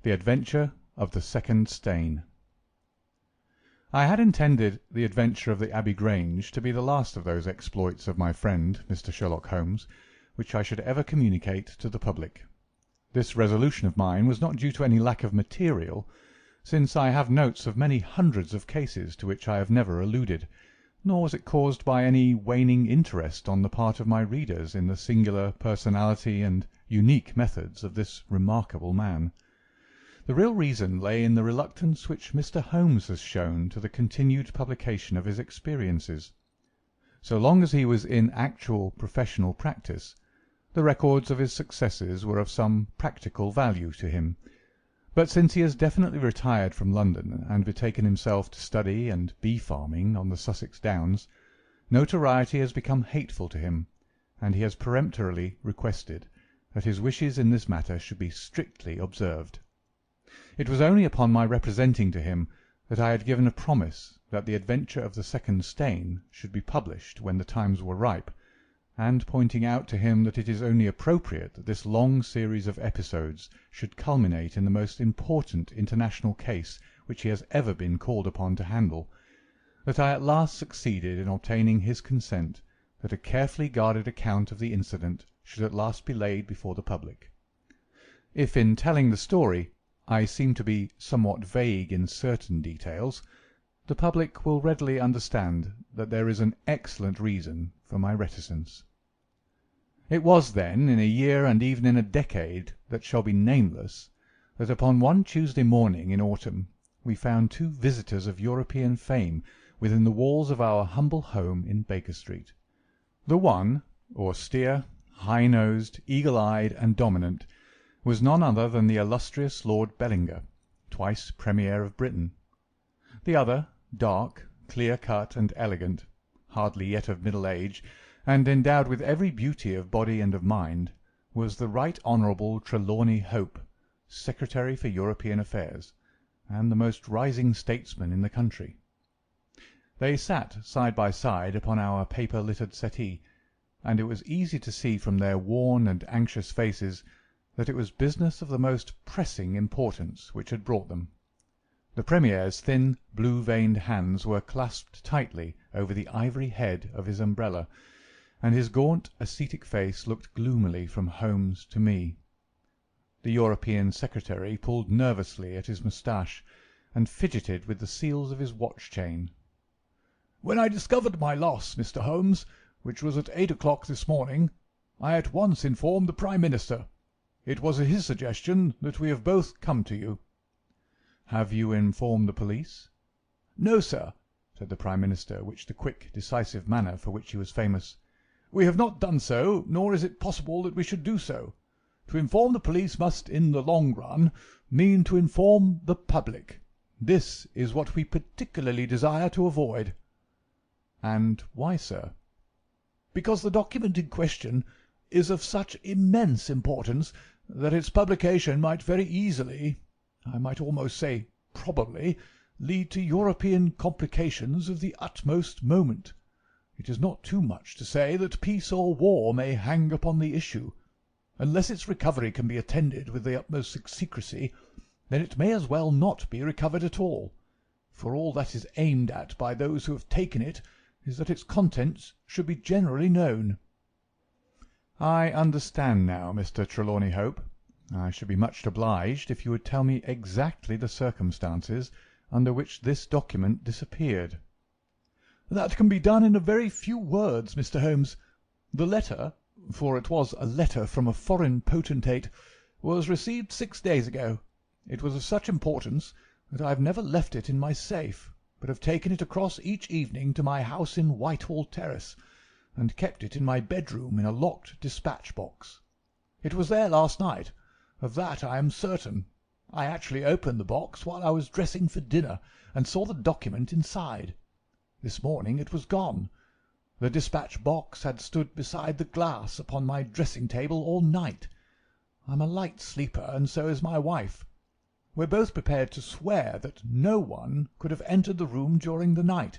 The Adventure of the Second Stain. I had intended The Adventure of the Abbey Grange to be the last of those exploits of my friend Mr. Sherlock Holmes which I should ever communicate to the public. This resolution of mine was not due to any lack of material, since I have notes of many hundreds of cases to which I have never alluded, nor was it caused by any waning interest on the part of my readers in the singular personality and unique methods of this remarkable man. The real reason lay in the reluctance which Mr. Holmes has shown to the continued publication of his experiences. So long as he was in actual professional practice, the records of his successes were of some practical value to him. But since he has definitely retired from London and betaken himself to study and bee-farming on the Sussex Downs, notoriety has become hateful to him, and he has peremptorily requested that his wishes in this matter should be strictly observed. It was only upon my representing to him that I had given a promise that The Adventure of the Second Stain should be published when the times were ripe, and pointing out to him that it is only appropriate that this long series of episodes should culminate in the most important international case which he has ever been called upon to handle, that I at last succeeded in obtaining his consent that a carefully guarded account of the incident should at last be laid before the public. If in telling the story I seem to be somewhat vague in certain details, the public will readily understand that there is an excellent reason for my reticence. It was, then, in a year and even in a decade that shall be nameless, that upon one Tuesday morning in autumn we found two visitors of European fame within the walls of our humble home in Baker Street. The one, austere, high-nosed, eagle-eyed, and dominant, was none other than the illustrious Lord Bellinger, twice Premier of Britain. The other, dark, clear-cut, and elegant, hardly yet of middle age, and endowed with every beauty of body and of mind, was the Right Honourable Trelawney Hope, Secretary for European Affairs, and the most rising statesman in the country. They sat side by side upon our paper-littered settee, and it was easy to see from their worn and anxious faces that it was business of the most pressing importance which had brought them. The Premier's thin, blue-veined hands were clasped tightly over the ivory head of his umbrella, and his gaunt, ascetic face looked gloomily from Holmes to me. The European Secretary pulled nervously at his moustache, and fidgeted with the seals of his watch-chain. "When I discovered my loss, Mr. Holmes, which was at 8 o'clock this morning, I at once informed the Prime Minister. It was at his suggestion that we have both come to you." "Have you informed the police?" "No, sir," said the Prime Minister, with the quick, decisive manner for which he was famous. "We have not done so, nor is it possible that we should do so. To inform the police must, in the long run, mean to inform the public. This is what we particularly desire to avoid." "And why, sir?" "Because the document in question is of such immense importance that its publication might very easily, I might almost say probably, lead to European complications of the utmost moment. It is not too much to say that peace or war may hang upon the issue. Unless its recovery can be attended with the utmost secrecy, then it may as well not be recovered at all, for all that is aimed at by those who have taken it is that its contents should be generally known." "I understand now, Mr. Trelawney Hope. I should be much obliged if you would tell me exactly the circumstances under which this document disappeared." "That can be done in a very few words, Mr. Holmes. The letter, for it was a letter from a foreign potentate, was received 6 days ago. It was of such importance that I have never left it in my safe, but have taken it across each evening to my house in Whitehall Terrace, and kept it in my bedroom in a locked dispatch box. It was there last night. Of that I am certain. I actually opened the box while I was dressing for dinner, and saw the document inside. This morning it was gone. The dispatch box had stood beside the glass upon my dressing-table all night. I'm a light sleeper, and so is my wife. We're both prepared to swear that no one could have entered the room during the night,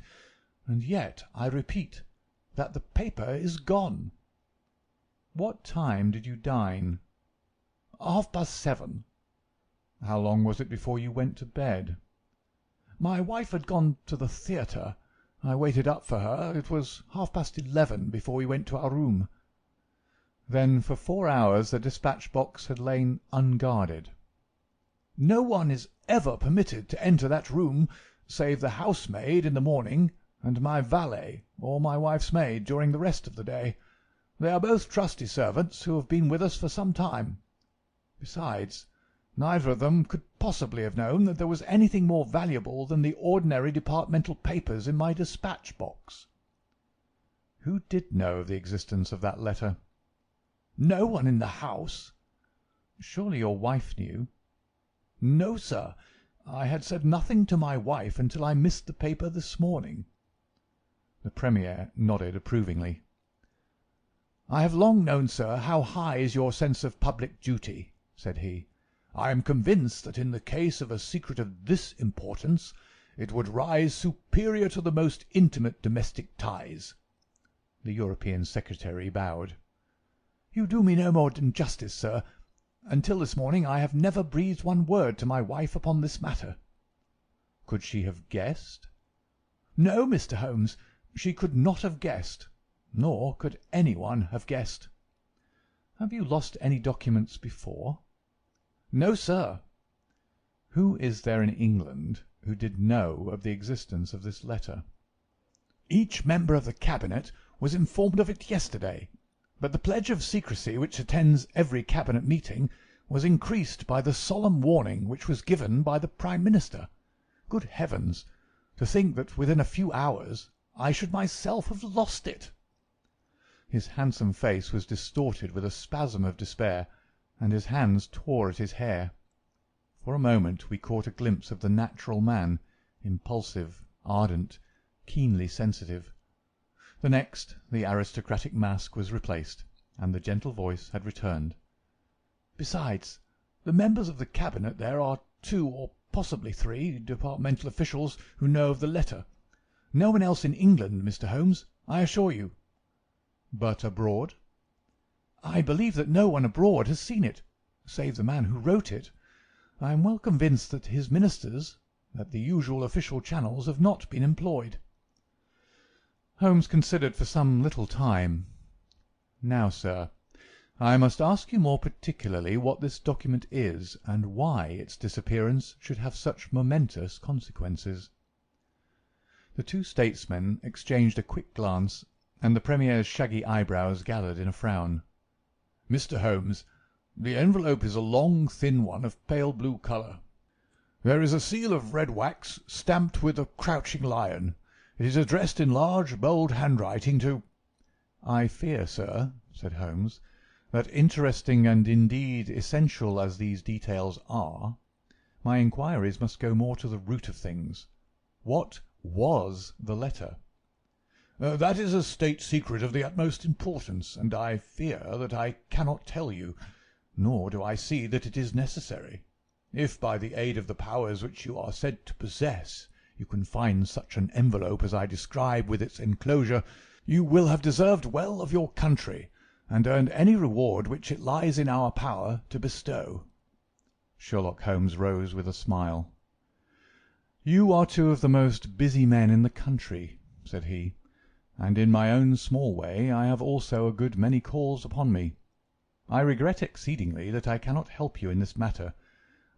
and yet, I repeat, that the paper is gone." "What time did you dine?" 7:30. How long was it before you went to bed?" "My wife had gone to the theatre. I waited up for her. It was 11:30 before we went to our room." "Then for 4 hours the dispatch box had lain unguarded?" "No one is ever permitted to enter that room save the housemaid in the morning and my valet, or my wife's maid, during the rest of the day. They are both trusty servants who have been with us for some time. Besides, neither of them could possibly have known that there was anything more valuable than the ordinary departmental papers in my dispatch box." "Who did know of the existence of that letter?" "No one in the house." "Surely your wife knew?" "No, sir. I had said nothing to my wife until I missed the paper this morning." The Premier nodded approvingly. "I have long known, sir, how high is your sense of public duty," said he. "I am convinced that in the case of a secret of this importance it would rise superior to the most intimate domestic ties." The European secretary bowed. "You do me no more injustice, sir. Until this morning I have never breathed one word to my wife upon this matter." "Could she have guessed?" "No, Mr. Holmes, she could not have guessed, nor could anyone have guessed." "Have you lost any documents before?" "No, sir." "Who is there in England who did know of the existence of this letter?" "Each member of the Cabinet was informed of it yesterday, but the pledge of secrecy which attends every Cabinet meeting was increased by the solemn warning which was given by the Prime Minister. Good heavens! To think that within a few hours I should myself have lost it!" His handsome face was distorted with a spasm of despair, and his hands tore at his hair. For a moment we caught a glimpse of the natural man, impulsive, ardent, keenly sensitive. The next, the aristocratic mask was replaced, and the gentle voice had returned. "Besides, the members of the Cabinet there are 2 or possibly 3 departmental officials who know of the letter. No one else in England, Mr. Holmes, I assure you." "But abroad?" "I believe that no one abroad has seen it, save the man who wrote it. I am well convinced that his ministers, that the usual official channels have not been employed." Holmes considered for some little time. "Now, sir, I must ask you more particularly what this document is, and why its disappearance should have such momentous consequences." The two statesmen exchanged a quick glance, and the Premier's shaggy eyebrows gathered in a frown. "Mr. Holmes, the envelope is a long, thin one of pale blue colour. There is a seal of red wax stamped with a crouching lion. It is addressed in large, bold handwriting to—" "I fear, sir," said Holmes, "that interesting and indeed essential as these details are, my inquiries must go more to the root of things. What was the letter?" "That is a state secret of the utmost importance, and I fear that I cannot tell you, nor do I see that it is necessary. If by the aid of the powers which you are said to possess you can find such an envelope as I describe with its enclosure, you will have deserved well of your country, and earned any reward which it lies in our power to bestow." Sherlock Holmes rose with a smile. "You are 2 of the most busy men in the country," said he, "and in my own small way I have also a good many calls upon me. I regret exceedingly that I cannot help you in this matter,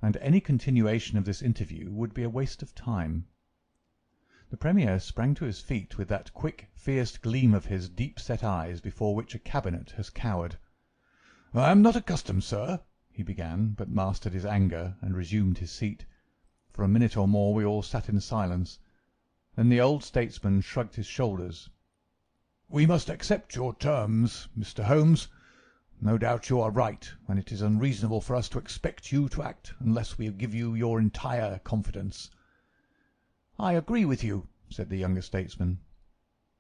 and any continuation of this interview would be a waste of time." The Premier sprang to his feet with that quick, fierce gleam of his deep-set eyes before which a cabinet has cowered. "I am not accustomed, sir," he began, but mastered his anger and resumed his seat. For a minute or more we all sat in silence. Then the old statesman shrugged his shoulders. "We must accept your terms, Mr. Holmes. No doubt you are right when it is unreasonable for us to expect you to act unless we give you your entire confidence." "I agree with you," said the younger statesman.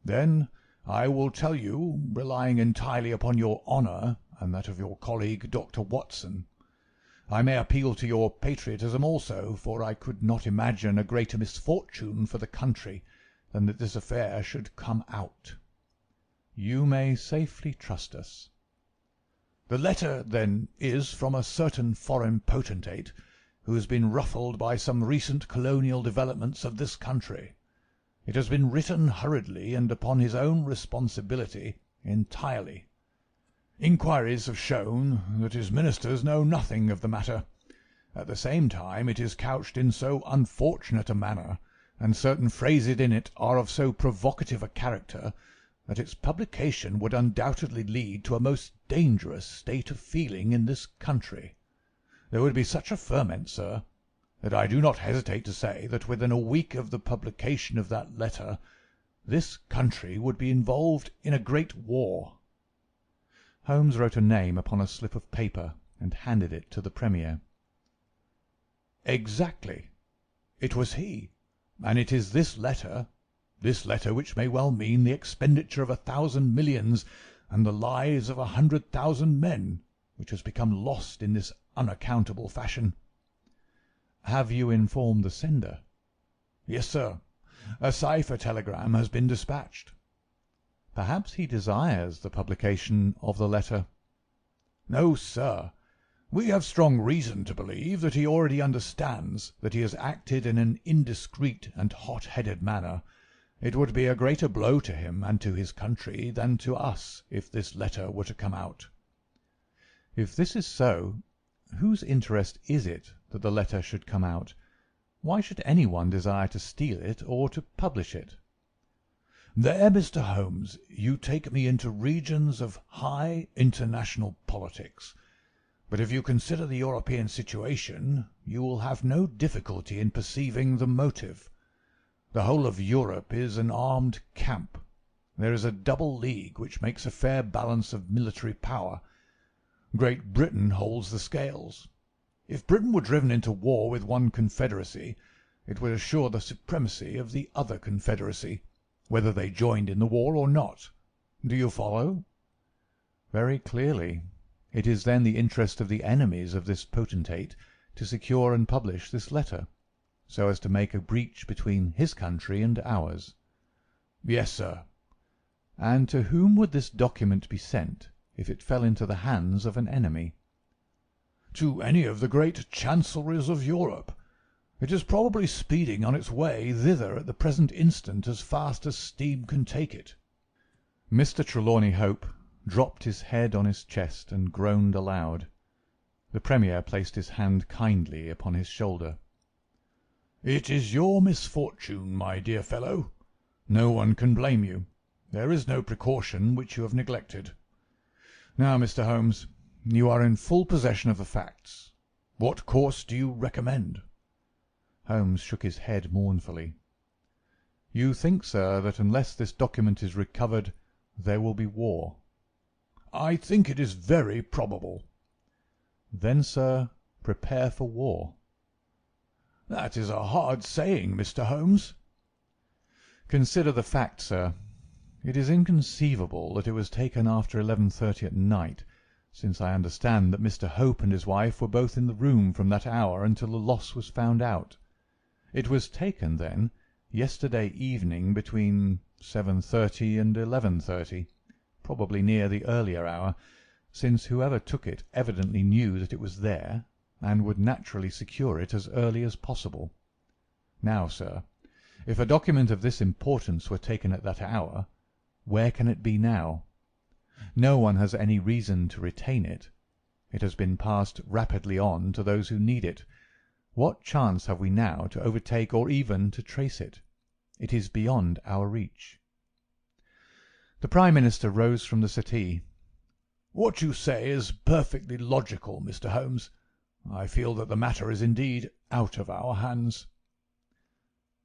"Then I will tell you, relying entirely upon your honour and that of your colleague, Dr. Watson. I may appeal to your patriotism also, for I could not imagine a greater misfortune for the country than that this affair should come out." "You may safely trust us." "The letter, then, is from a certain foreign potentate, who has been ruffled by some recent colonial developments of this country. It has been written hurriedly and upon his own responsibility entirely. Inquiries have shown that his ministers know nothing of the matter. At the same time it is couched in so unfortunate a manner, and certain phrases in it are of so provocative a character, that its publication would undoubtedly lead to a most dangerous state of feeling in this country. There would be such a ferment, sir, that I do not hesitate to say that within a week of the publication of that letter this country would be involved in a great war." Holmes wrote a name upon a slip of paper and handed it to the Premier. "Exactly. It was he, and it is this letter which may well mean the expenditure of 1,000 millions and the lives of 100,000 men, which has become lost in this unaccountable fashion." "Have you informed the sender?" "Yes, sir. A cipher telegram has been dispatched." "Perhaps he desires the publication of the letter." "No, sir. We have strong reason to believe that he already understands that he has acted in an indiscreet and hot-headed manner. It would be a greater blow to him and to his country than to us if this letter were to come out." "If this is so, whose interest is it that the letter should come out? Why should anyone desire to steal it or to publish it?" "There, Mr. Holmes, you take me into regions of high international politics. But if you consider the European situation, you will have no difficulty in perceiving the motive. The whole of Europe is an armed camp. There is a double league which makes a fair balance of military power. Great Britain holds the scales. If Britain were driven into war with one confederacy, it would assure the supremacy of the other confederacy, whether they joined in the war or not. Do you follow?" "Very clearly. It is then the interest of the enemies of this potentate to secure and publish this letter, so as to make a breach between his country and ours." "Yes, sir." "And to whom would this document be sent if it fell into the hands of an enemy?" "To any of the great chancelleries of Europe. It is probably speeding on its way thither at the present instant as fast as steam can take it." Mr. Trelawney Hope dropped his head on his chest and groaned aloud. The Premier placed his hand kindly upon his shoulder. "It is your misfortune, my dear fellow. No one can blame you. There is no precaution which you have neglected. Now, Mr. Holmes, you are in full possession of the facts. What course do you recommend?" Holmes shook his head mournfully. "You think, sir, that unless this document is recovered there will be war?" "I think it is very probable." "Then, sir, prepare for war." "That is a hard saying, Mr. Holmes." "Consider the fact, sir. It is inconceivable that it was taken after 11:30 at night, since I understand that Mr. Hope and his wife were both in the room from that hour until the loss was found out. It was taken, then, yesterday evening between 7:30 and 11:30, probably near the earlier hour, since whoever took it evidently knew that it was there, and would naturally secure it as early as possible. Now, sir, if a document of this importance were taken at that hour, where can it be now? No one has any reason to retain it. It has been passed rapidly on to those who need it. What chance have we now to overtake or even to trace it? It is beyond our reach." The Prime Minister rose from the settee. "What you say is perfectly logical, Mr. Holmes. I feel that the matter is indeed out of our hands."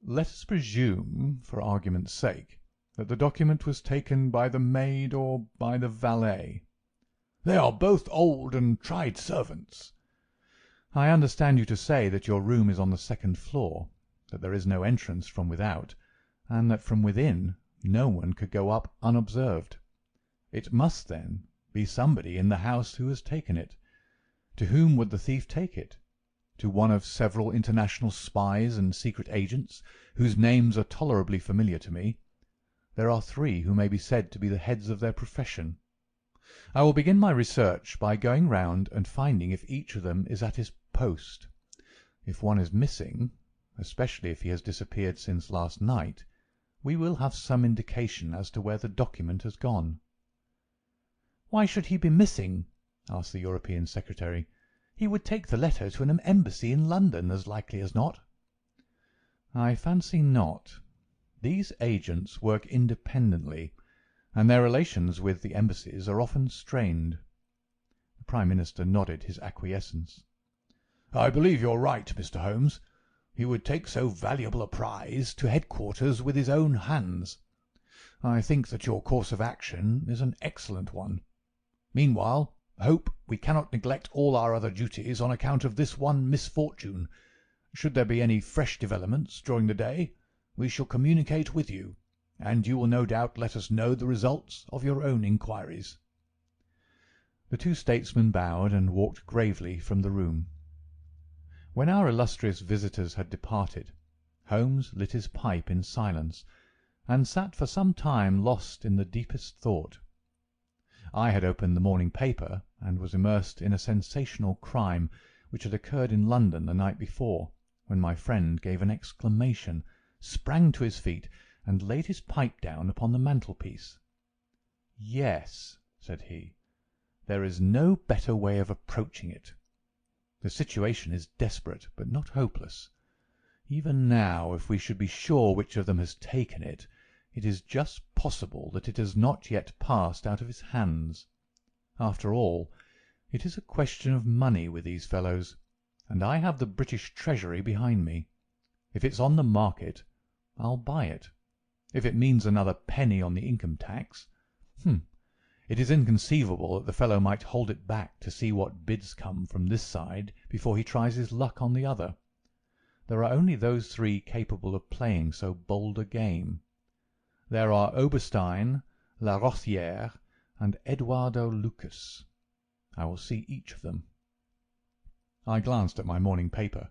"Let us presume, for argument's sake, that the document was taken by the maid or by the valet." "They are both old and tried servants." "I understand you to say that your room is on the second floor, that there is no entrance from without, and that from within no one could go up unobserved. It must, then, be somebody in the house who has taken it. To whom would the thief take it? To one of several international spies and secret agents, whose names are tolerably familiar to me. There are 3 who may be said to be the heads of their profession. I will begin my research by going round and finding if each of them is at his post. If one is missing, especially if he has disappeared since last night, we will have some indication as to where the document has gone." "Why should he be missing?" asked the European secretary. "He would take the letter to an embassy in London, as likely as not." "I fancy not. These agents work independently, and their relations with the embassies are often strained." The Prime Minister nodded his acquiescence. "I believe you're right, Mr. Holmes. He would take so valuable a prize to headquarters with his own hands. I think that your course of action is an excellent one. Meanwhile, Hope, we cannot neglect all our other duties on account of this one misfortune. Should there be any fresh developments during the day, we shall communicate with you, and you will no doubt let us know the results of your own inquiries." The two statesmen bowed and walked gravely from the room. When our illustrious visitors had departed, Holmes lit his pipe in silence, and sat for some time lost in the deepest thought. I had opened the morning paper, and was immersed in a sensational crime which had occurred in London the night before, when my friend gave an exclamation, sprang to his feet, and laid his pipe down upon the mantelpiece. "Yes," said he, "there is no better way of approaching it. The situation is desperate, but not hopeless. Even now, if we should be sure which of them has taken it, it is just possible that it has not yet passed out of his hands. After all, it is a question of money with these fellows, and I have the British Treasury behind me. If it's on the market, I'll buy it. If it means another penny on the income tax, it is inconceivable that the fellow might hold it back to see what bids come from this side before he tries his luck on the other. There are only those three capable of playing so bold a game. There are Oberstein, La Rothière, and Eduardo Lucas. I will see each of them." I glanced at my morning paper.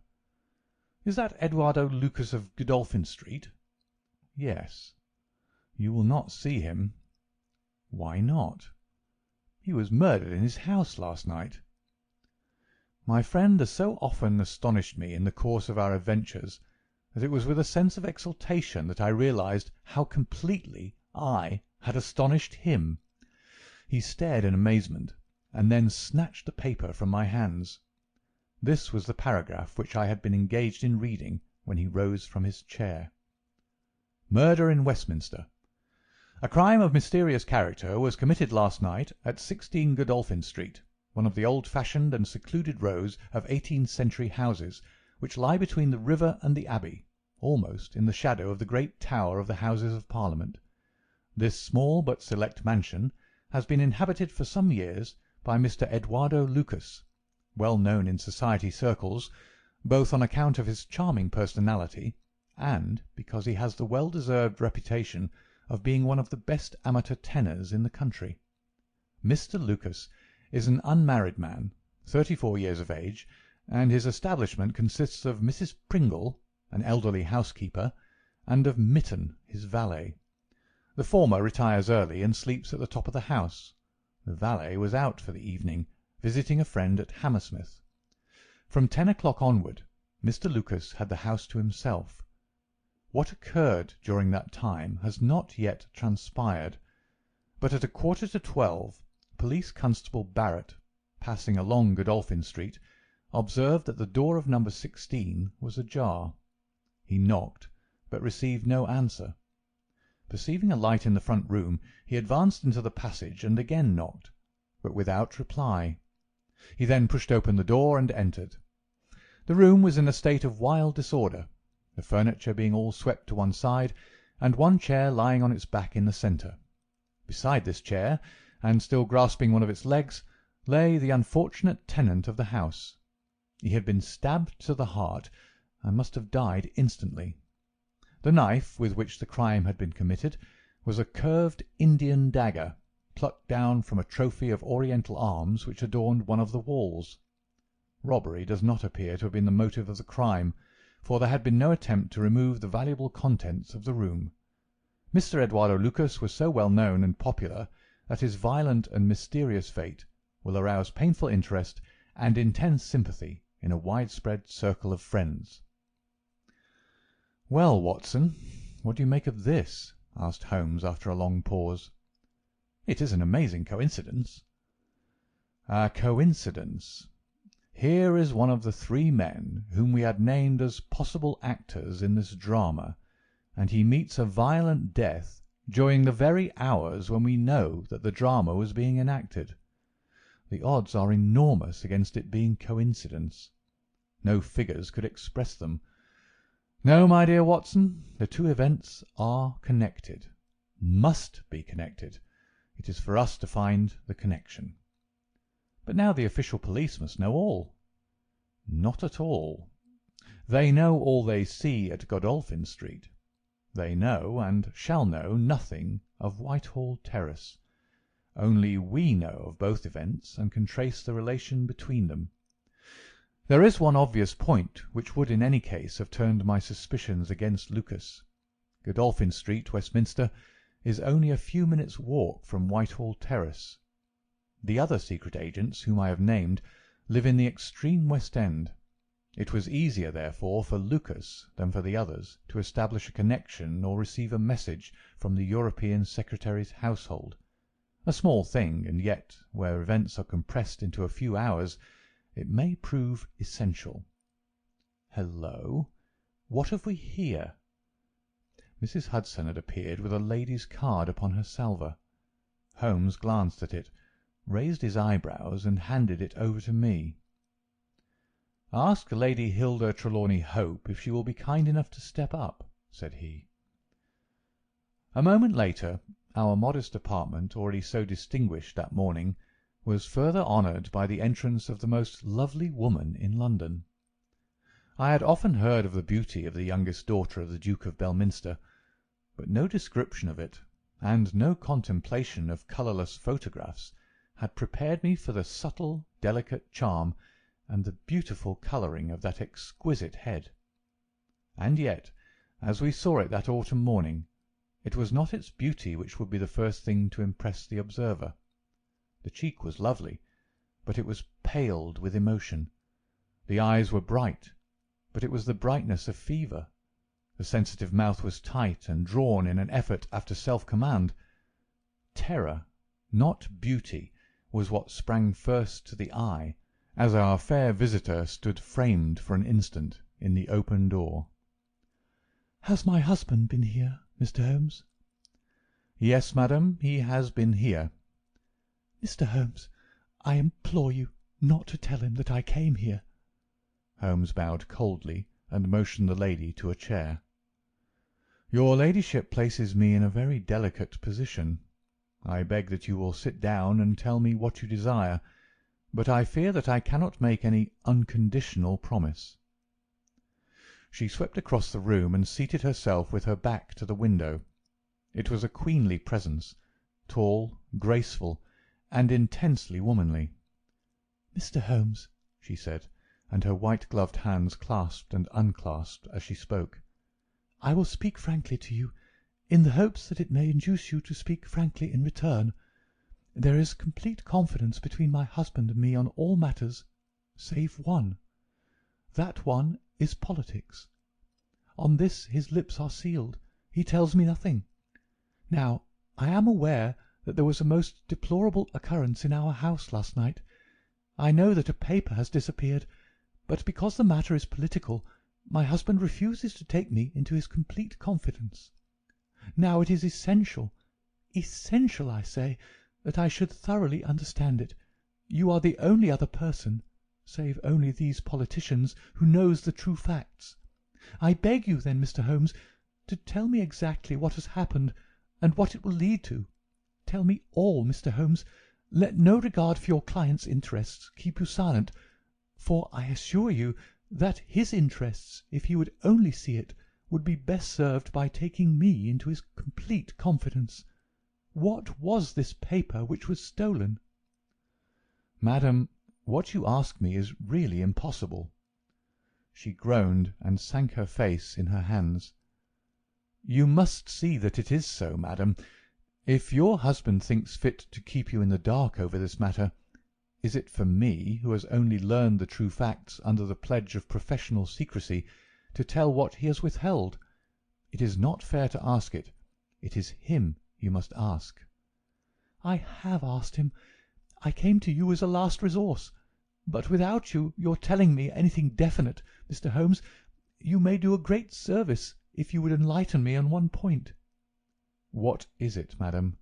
"Is that Eduardo Lucas of Godolphin Street?" "Yes." "You will not see him." "Why not?" "He was murdered in his house last night." My friend has so often astonished me in the course of our adventures that it was with a sense of exultation that I realized how completely I had astonished him. He stared in amazement, and then snatched the paper from my hands. This was the paragraph which I had been engaged in reading when he rose from his chair. "Murder in Westminster. A crime of mysterious character was committed last night at 16 Godolphin Street, one of the old-fashioned and secluded rows of 18th-century houses which lie between the river and the Abbey, almost in the shadow of the great tower of the Houses of Parliament. This small but select mansion has been inhabited for some years by Mr. Eduardo Lucas, well known in society circles, both on account of his charming personality and because he has the well-deserved reputation of being one of the best amateur tenors in the country. Mr. Lucas is an unmarried man, 34 years of age, and his establishment consists of Mrs. Pringle, an elderly housekeeper, and of Mitten, his valet. The former retires early and sleeps at the top of the house. The valet was out for the evening, visiting a friend at Hammersmith. From 10 o'clock onward, Mr. Lucas had the house to himself. What occurred during that time has not yet transpired, but at 11:45 Police Constable Barrett, passing along Godolphin Street, observed that the door of number 16 was ajar. He knocked, but received no answer. Perceiving a light in the front room, he advanced into the passage and again knocked, but without reply. He then pushed open the door and entered. The room was in a state of wild disorder, the furniture being all swept to one side, and one chair lying on its back in the centre. Beside this chair, and still grasping one of its legs, lay the unfortunate tenant of the house. He had been stabbed to the heart, and must have died instantly. The knife with which the crime had been committed was a curved Indian dagger, plucked down from a trophy of Oriental arms which adorned one of the walls. Robbery does not appear to have been the motive of the crime, for there had been no attempt to remove the valuable contents of the room. Mr. Eduardo Lucas was so well known and popular that his violent and mysterious fate will arouse painful interest and intense sympathy in a widespread circle of friends. "Well, Watson, what do you make of this?" asked Holmes after a long pause. "It is an amazing coincidence." "A coincidence. Here is one of the three men whom we had named as possible actors in this drama, and he meets a violent death during the very hours when we know that the drama was being enacted. The odds are enormous against it being coincidence. No figures could express them. No, my dear Watson, the two events are connected. Must be connected. It is for us to find the connection." "But now the official police must know all." "Not at all. They know all they see at Godolphin Street. They know, and shall know, nothing of Whitehall Terrace. Only we know of both events, and can trace the relation between them. There is one obvious point which would in any case have turned my suspicions against Lucas. Godolphin Street, Westminster, is only a few minutes' walk from Whitehall Terrace. The other secret agents whom I have named live in the extreme West End. It was easier, therefore, for Lucas than for the others to establish a connection or receive a message from the European Secretary's household. A small thing, and yet, where events are compressed into a few hours, it may prove essential. Hello! What have we here?" Mrs. Hudson had appeared with a lady's card upon her salver. Holmes glanced at it, raised his eyebrows, and handed it over to me. "Ask Lady Hilda Trelawney Hope if she will be kind enough to step up," said he. A moment later, our modest apartment, already so distinguished that morning, was further honoured by the entrance of the most lovely woman in London. I had often heard of the beauty of the youngest daughter of the Duke of Belminster, but no description of it, and no contemplation of colourless photographs, had prepared me for the subtle, delicate charm and the beautiful colouring of that exquisite head. And yet, as we saw it that autumn morning, it was not its beauty which would be the first thing to impress the observer. The cheek was lovely, but it was paled with emotion. The eyes were bright, but it was the brightness of fever. The sensitive mouth was tight and drawn in an effort after self-command. Terror, not beauty, was what sprang first to the eye, as our fair visitor stood framed for an instant in the open door. "Has my husband been here, Mr. Holmes?" "Yes, madam, he has been here." "Mr. Holmes, I implore you not to tell him that I came here." Holmes bowed coldly, and motioned the lady to a chair. "Your ladyship places me in a very delicate position. I beg that you will sit down and tell me what you desire, but I fear that I cannot make any unconditional promise." She swept across the room and seated herself with her back to the window. It was a queenly presence, tall, graceful, and intensely womanly. "Mr. Holmes," she said, and her white-gloved hands clasped and unclasped as she spoke, "I will speak frankly to you, in the hopes that it may induce you to speak frankly in return. There is complete confidence between my husband and me on all matters, save one. That one is politics. On this his lips are sealed. He tells me nothing. Now, I am aware that there was a most deplorable occurrence in our house last night. I know that a paper has disappeared, but because the matter is political, my husband refuses to take me into his complete confidence. Now it is essential, I say, that I should thoroughly understand it. You are the only other person, save only these politicians, who knows the true facts. I beg you, then, Mr. Holmes, to tell me exactly what has happened and what it will lead to. Tell me all, Mr. Holmes. Let no regard for your client's interests keep you silent, for I assure you that his interests, if he would only see it, would be best served by taking me into his complete confidence. What was this paper which was stolen?" "Madam, what you ask me is really impossible." She groaned and sank her face in her hands. "You must see that it is so, madam. If your husband thinks fit to keep you in the dark over this matter, is it for me, who has only learned the true facts under the pledge of professional secrecy, to tell what he has withheld? It is not fair to ask it. It is him you must ask." "I have asked him. I came to you as a last resource. But without your telling me anything definite, Mr. Holmes, you may do a great service if you would enlighten me on one point." "What is it, madam?"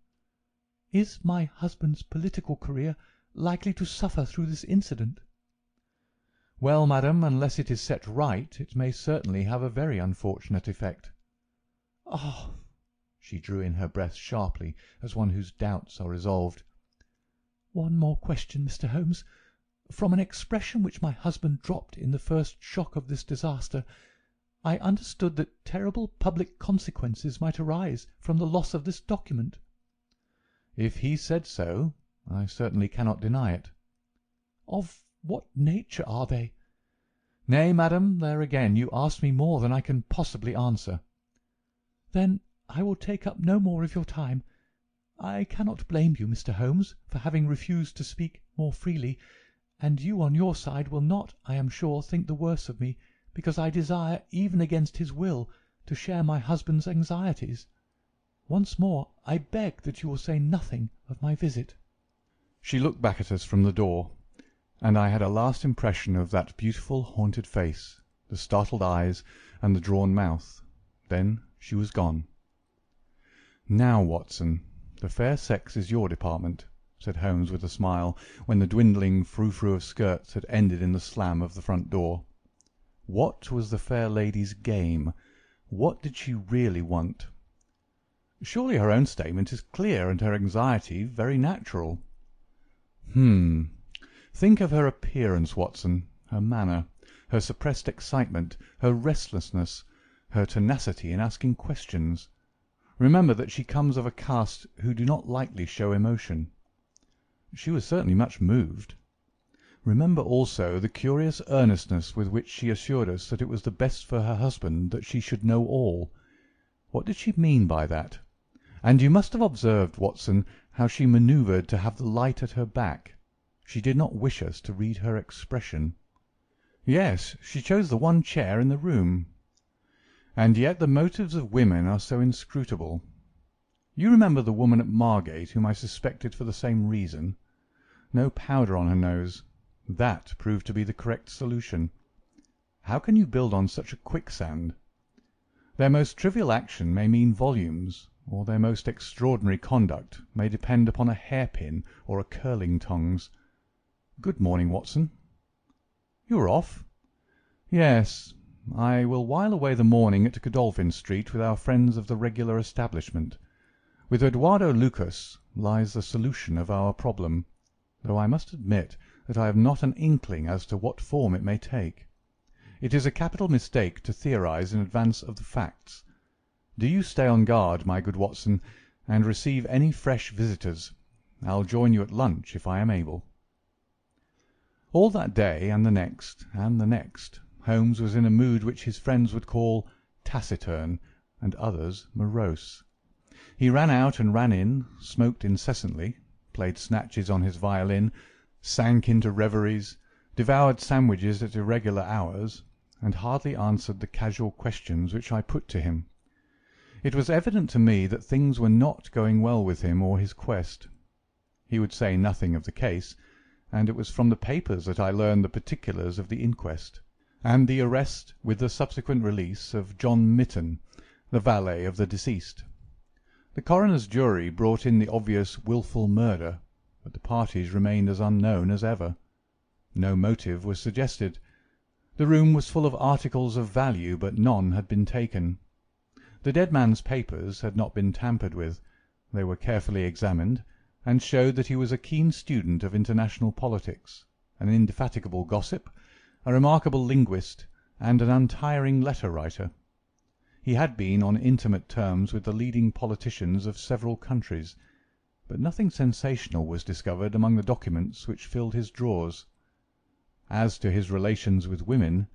"Is my husband's political career likely to suffer through this incident?" "Well, madam, unless it is set right, it may certainly have a very unfortunate effect." "Oh!" She drew in her breath sharply, as one whose doubts are resolved. "One more question, Mr. Holmes. From an expression which my husband dropped in the first shock of this disaster, I understood that terrible public consequences might arise from the loss of this document." "If he said so, I certainly cannot deny it." "Of what nature are they?" "Nay, madam, there again you ask me more than I can possibly answer." "Then I will take up no more of your time. I cannot blame you, Mr. Holmes, for having refused to speak more freely, and you on your side will not, I am sure, think the worse of me because I desire, even against his will, to share my husband's anxieties. Once more I beg that you will say nothing of my visit." She looked back at us from the door, and I had a last impression of that beautiful haunted face, the startled eyes, and the drawn mouth. Then she was gone. "Now, Watson, the fair sex is your department," said Holmes with a smile, when the dwindling frou-frou of skirts had ended in the slam of the front door. "What was the fair lady's game? What did she really want? Surely her own statement is clear, and her anxiety very natural." Think of her appearance, Watson, her manner, her suppressed excitement, her restlessness, her tenacity in asking questions. Remember that she comes of a caste who do not lightly show emotion. She was certainly much moved. Remember also the curious earnestness with which she assured us that it was the best for her husband that she should know all. What did she mean by that? And you must have observed, Watson, how she manoeuvred to have the light at her back. She did not wish us to read her expression. Yes, she chose the one chair in the room. And yet the motives of women are so inscrutable. You remember the woman at Margate whom I suspected for the same reason? No powder on her nose. That proved to be the correct solution. How can you build on such a quicksand? Their most trivial action may mean volumes, or their most extraordinary conduct may depend upon a hairpin or a curling tongs. Good morning, Watson. You are off? Yes, I will while away the morning at Godolphin Street with our friends of the regular establishment. With Eduardo Lucas lies the solution of our problem, though I must admit that I have not an inkling as to what form it may take. It is a capital mistake to theorize in advance of the facts. Do you stay on guard, my good Watson, and receive any fresh visitors. I'll join you at lunch if I am able." All that day, and the next, Holmes was in a mood which his friends would call taciturn, and others morose. He ran out and ran in, smoked incessantly, played snatches on his violin, sank into reveries, devoured sandwiches at irregular hours, and hardly answered the casual questions which I put to him. It was evident to me that things were not going well with him or his quest. He would say nothing of the case, and it was from the papers that I learned the particulars of the inquest, and the arrest with the subsequent release of John Mitten, the valet of the deceased. The coroner's jury brought in the obvious wilful murder, but the parties remained as unknown as ever. No motive was suggested. The room was full of articles of value, but none had been taken. The dead man's papers had not been tampered with. They were carefully examined, and showed that he was a keen student of international politics, an indefatigable gossip, a remarkable linguist, and an untiring letter-writer. He had been on intimate terms with the leading politicians of several countries, but nothing sensational was discovered among the documents which filled his drawers. As to his relations with women,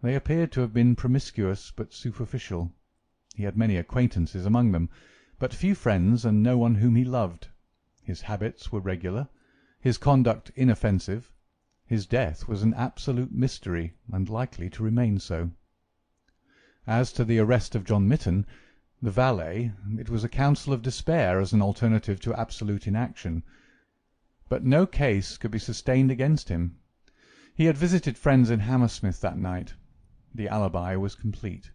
they appeared to have been promiscuous but superficial. He had many acquaintances among them, but few friends and no one whom he loved. His habits were regular. his conduct inoffensive, his death was an absolute mystery, and likely to remain so. As to the arrest of John Mitten, the valet, it was a counsel of despair as an alternative to absolute inaction. But no case could be sustained against him. He had visited friends in Hammersmith that night. The alibi was complete.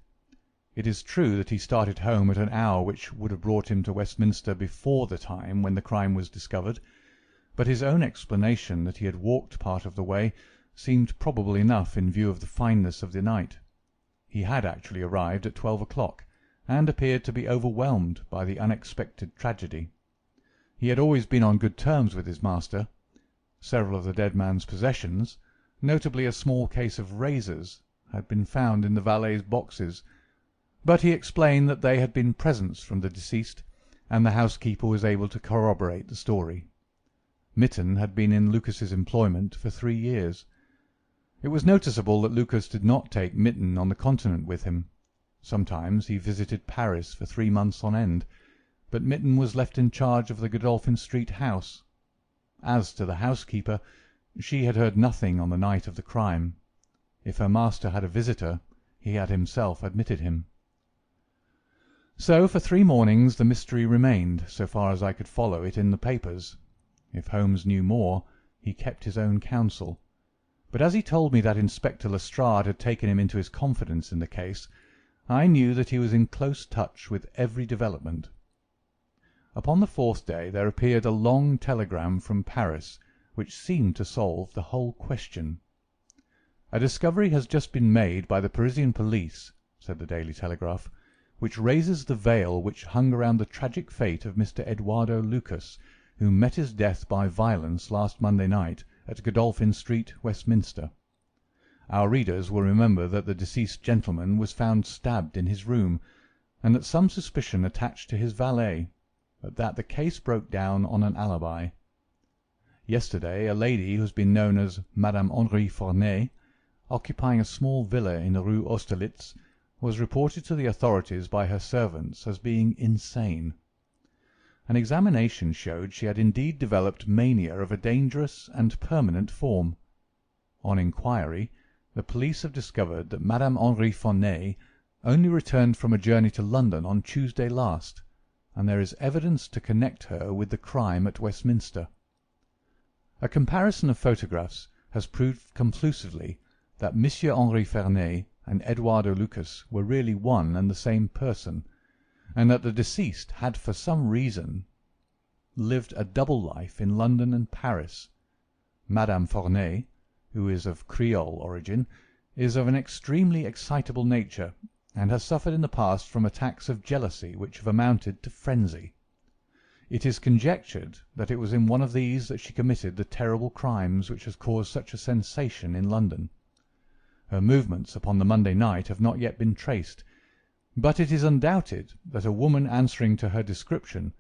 It is true that he started home at an hour which would have brought him to Westminster before the time when the crime was discovered, but his own explanation that he had walked part of the way seemed probable enough in view of the fineness of the night. He had actually arrived at 12 o'clock, and appeared to be overwhelmed by the unexpected tragedy. He had always been on good terms with his master. Several of the dead man's possessions, notably a small case of razors, had been found in the valet's boxes, but he explained that they had been presents from the deceased, and the housekeeper was able to corroborate the story. Mitten had been in Lucas's employment for 3 years. It was noticeable that Lucas did not take Mitten on the Continent with him. Sometimes he visited Paris for 3 months on end, but Mitten was left in charge of the Godolphin Street house. As to the housekeeper, she had heard nothing on the night of the crime. If her master had a visitor, he had himself admitted him. So for 3 mornings the mystery remained, so far as I could follow it in the papers. If Holmes knew more, he kept his own counsel. But as he told me that Inspector Lestrade had taken him into his confidence in the case, I knew that he was in close touch with every development. Upon the 4th day there appeared a long telegram from Paris, which seemed to solve the whole question. "A discovery has just been made by the Parisian police," said the Daily Telegraph, "which raises the veil which hung around the tragic fate of Mr. Eduardo Lucas, who met his death by violence last Monday night at Godolphin Street, Westminster. Our readers will remember that the deceased gentleman was found stabbed in his room, and that some suspicion attached to his valet, but that the case broke down on an alibi. Yesterday a lady who has been known as Madame Henri Forney, occupying a small villa in the Rue Austerlitz, was reported to the authorities by her servants as being insane. An examination showed she had indeed developed mania of a dangerous and permanent form. On inquiry, the police have discovered that Madame Henri Forney only returned from a journey to London on Tuesday last, and there is evidence to connect her with the crime at Westminster. A comparison of photographs has proved conclusively that Monsieur Henri Forney and Eduardo Lucas were really one and the same person, and that the deceased had for some reason lived a double life in London and Paris. Madame Forney, who is of Creole origin, is of an extremely excitable nature, and has suffered in the past from attacks of jealousy which have amounted to frenzy. It is conjectured that it was in one of these that she committed the terrible crimes which has caused such a sensation in London. Her movements upon the Monday night have not yet been traced, but it is undoubted that a woman answering to her description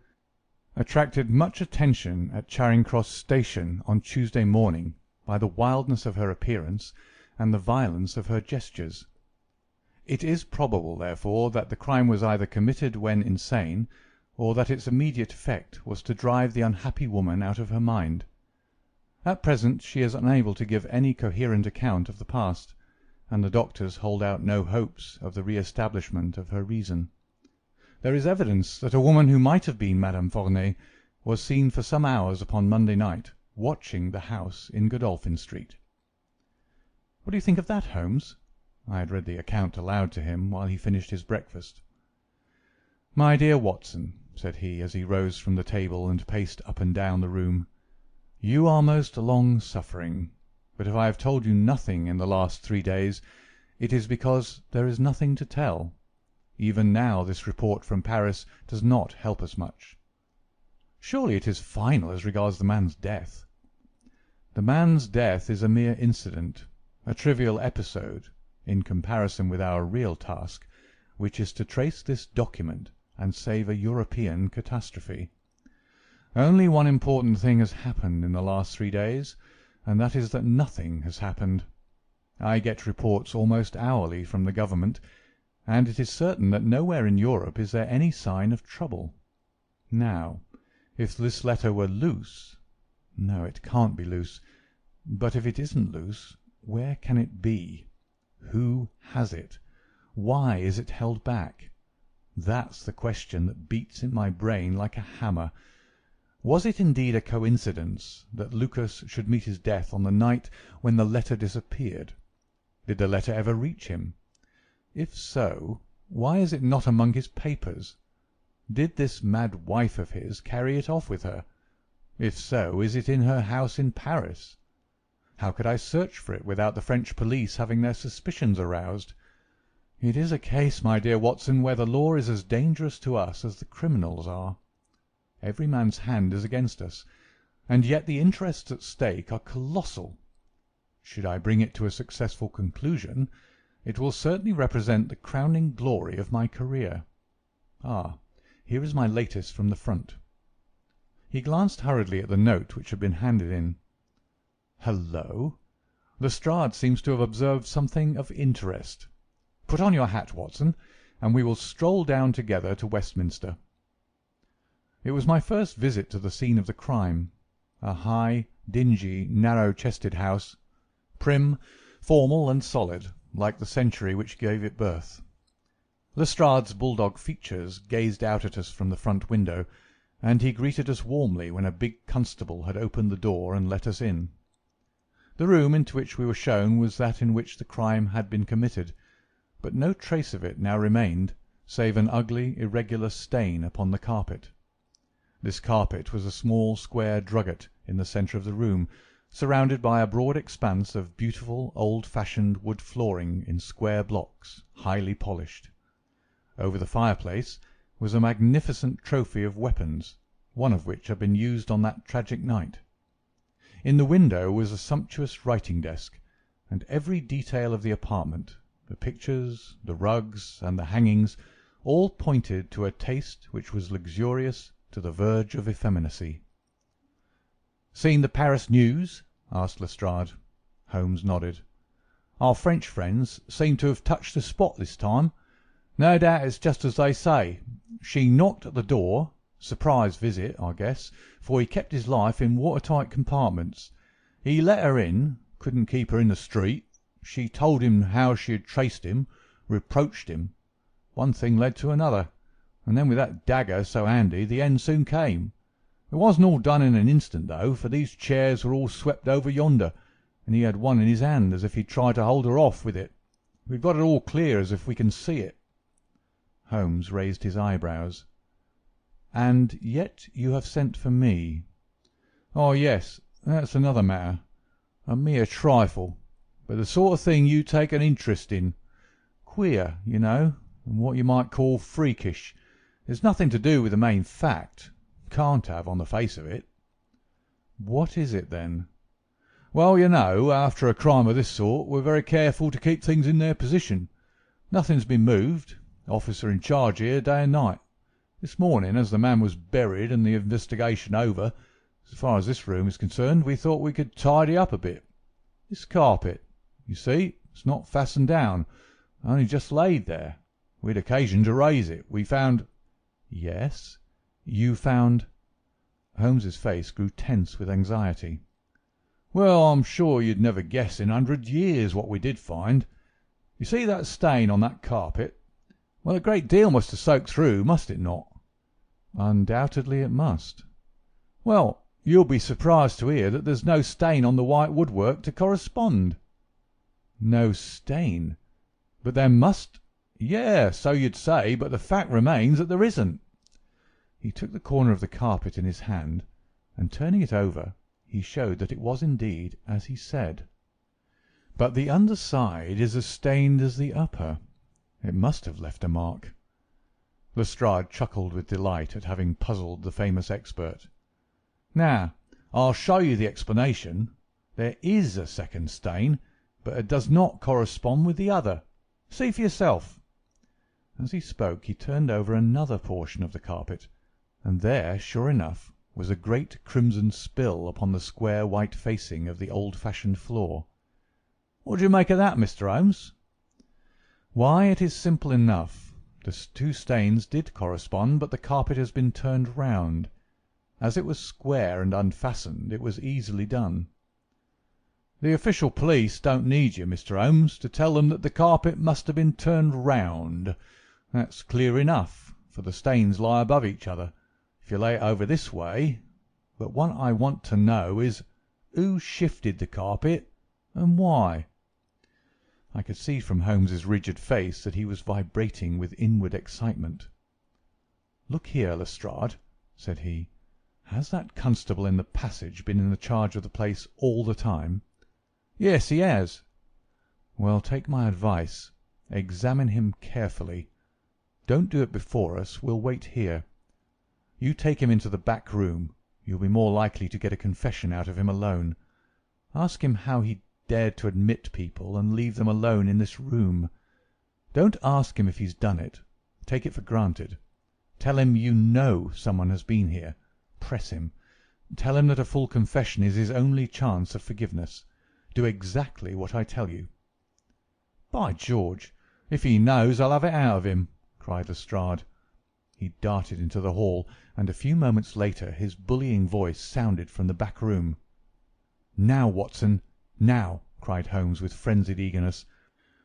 attracted much attention at Charing Cross Station on Tuesday morning by the wildness of her appearance and the violence of her gestures. It is probable, therefore, that the crime was either committed when insane, or that its immediate effect was to drive the unhappy woman out of her mind. At present she is unable to give any coherent account of the past, and the doctors hold out no hopes of the re-establishment of her reason. There is evidence that a woman who might have been Madame Forney was seen for some hours upon Monday night, watching the house in Godolphin Street. What do you think of that, Holmes? I had read the account aloud to him while he finished his breakfast. "My dear Watson," said he, as he rose from the table and paced up and down the room, "you are most long-suffering, but if I have told you nothing in the last 3 days, it is because there is nothing to tell. Even now this report from Paris does not help us much. Surely it is final as regards the man's death. The man's death is a mere incident, a trivial episode, in comparison with our real task, which is to trace this document and save a European catastrophe. Only one important thing has happened in the last 3 days, and that is that nothing has happened. I get reports almost hourly from the government, and it is certain that nowhere in Europe is there any sign of trouble. Now, if this letter were loose, No, it can't be loose. But if it isn't loose, where can it be? Who has it? Why is it held back? That's the question that beats in my brain like a hammer. Was it indeed a coincidence that Lucas should meet his death on the night when the letter disappeared? Did the letter ever reach him? If so, why is it not among his papers? Did this mad wife of his carry it off with her? If so, is it in her house in Paris? How could I search for it without the French police having their suspicions aroused? It is a case, my dear Watson, where the law is as dangerous to us as the criminals are. Every man's hand is against us, and yet the interests at stake are colossal. Should I bring it to a successful conclusion, it will certainly represent the crowning glory of my career. Ah, here is my latest from the front." He glanced hurriedly at the note which had been handed in. "Hullo! Lestrade seems to have observed something of interest. Put on your hat, Watson, and we will stroll down together to Westminster." It was my first visit to the scene of the crime, a high, dingy, narrow-chested house, prim, formal, and solid, like the century which gave it birth. Lestrade's bulldog features gazed out at us from the front window, and he greeted us warmly when a big constable had opened the door and let us in. The room into which we were shown was that in which the crime had been committed, but no trace of it now remained save an ugly, irregular stain upon the carpet. This carpet was a small square drugget in the centre of the room, surrounded by a broad expanse of beautiful old-fashioned wood flooring in square blocks, highly polished. Over the fireplace was a magnificent trophy of weapons, one of which had been used on that tragic night. In the window was a sumptuous writing-desk, and every detail of the apartment, the pictures, the rugs, and the hangings, all pointed to a taste which was luxurious to the verge of effeminacy. "Seen the Paris news?" asked Lestrade. Holmes nodded. "Our French friends seem to have touched the spot this time. No doubt it's just as they say. She knocked at the door. Surprise visit, I guess, for he kept his life in watertight compartments. He let her in, couldn't keep her in the street. She told him how she had traced him, reproached him. One thing led to another, and then with that dagger so handy the end soon came. It wasn't all done in an instant, though, for these chairs were all swept over yonder, and he had one in his hand as if he'd tried to hold her off with it. We've got it all clear as if we can see it." Holmes raised his eyebrows. "And yet you have sent for me." "Oh, yes, that's another matter. A mere trifle, but the sort of thing you take an interest in. Queer, you know, and what you might call freakish. There's nothing to do with the main fact. Can't have, on the face of it." "What is it, then?" "Well, you know, after a crime of this sort, we're very careful to keep things in their position. Nothing's been moved. Officer in charge here day and night. This morning, as the man was buried and the investigation over, as far as this room is concerned, we thought we could tidy up a bit. This carpet, you see, it's not fastened down, only just laid there. We'd occasion to raise it. We found—" "Yes, you found—" Holmes's face grew tense with anxiety. "Well, I'm sure you'd never guess in 100 years what we did find. You see that stain on that carpet? Well, a great deal must have soaked through, must it not?" "Undoubtedly it must." "Well, you'll be surprised to hear that there's no stain on the white woodwork to correspond." "No stain? But there must—" "Yes, so you'd say, but the fact remains that there isn't." He took the corner of the carpet in his hand, and turning it over, he showed that it was indeed as he said. "But the under side is as stained as the upper. It must have left a mark." Lestrade chuckled with delight at having puzzled the famous expert. "Now, I'll show you the explanation. There is a second stain, but it does not correspond with the other. See for yourself." As he spoke he turned over another portion of the carpet, and there, sure enough, was a great crimson spill upon the square white facing of the old-fashioned floor. "What do you make of that, Mr. Holmes?" "Why, it is simple enough. The two stains did correspond, but the carpet has been turned round. As it was square and unfastened, it was easily done. "The official police don't need you, Mr. Holmes, to tell them that the carpet must have been turned round. That's clear enough, for the stains lie above each other. If you lay it over this way. But what I want to know is, who shifted the carpet, and why?" I could see from Holmes's rigid face that he was vibrating with inward excitement. "Look here, Lestrade," said he. "Has that constable in the passage been in the charge of the place all the time?" "Yes, he has." "Well, take my advice. Examine him carefully. Don't do it before us. We'll wait here. You take him into the back room. You'll be more likely to get a confession out of him alone. Ask him how he dared to admit people and leave them alone in this room. Don't ask him if he's done it. Take it for granted. Tell him you know someone has been here. Press him. Tell him that a full confession is his only chance of forgiveness. Do exactly what I tell you." "By George, if he knows, I'll have it out of him," cried Lestrade. He darted into the hall, and a few moments later his bullying voice sounded from the back room. "Now, Watson, now!" cried Holmes with frenzied eagerness.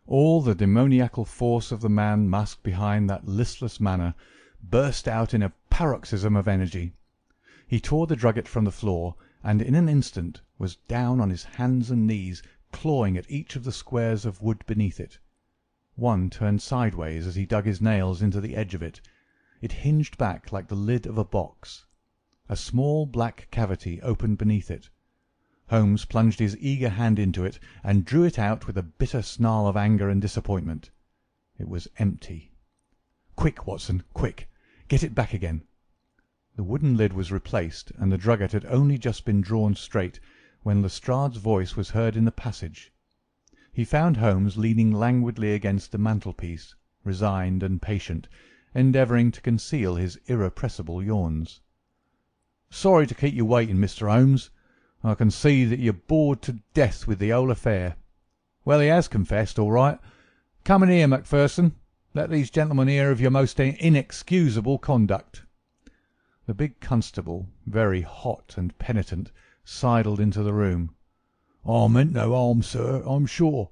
All the demoniacal force of the man masked behind that listless manner burst out in a paroxysm of energy. He tore the drugget from the floor, and in an instant was down on his hands and knees, clawing at each of the squares of wood beneath it. One turned sideways as he dug his nails into the edge of it. It hinged back like the lid of a box. A small black cavity opened beneath it. Holmes plunged his eager hand into it, and drew it out with a bitter snarl of anger and disappointment. It was empty. "Quick, Watson, quick! Get it back again!" The wooden lid was replaced, and the drugget had only just been drawn straight, when Lestrade's voice was heard in the passage. He found Holmes leaning languidly against the mantelpiece, resigned and patient, endeavouring to conceal his irrepressible yawns. "Sorry to keep you waiting, Mr. Holmes. I can see that you're bored to death with the whole affair. Well, he has confessed, all right. Come in here, Macpherson. Let these gentlemen hear of your most inexcusable conduct." The big constable, very hot and penitent, sidled into the room. "I meant no harm, sir, I'm sure.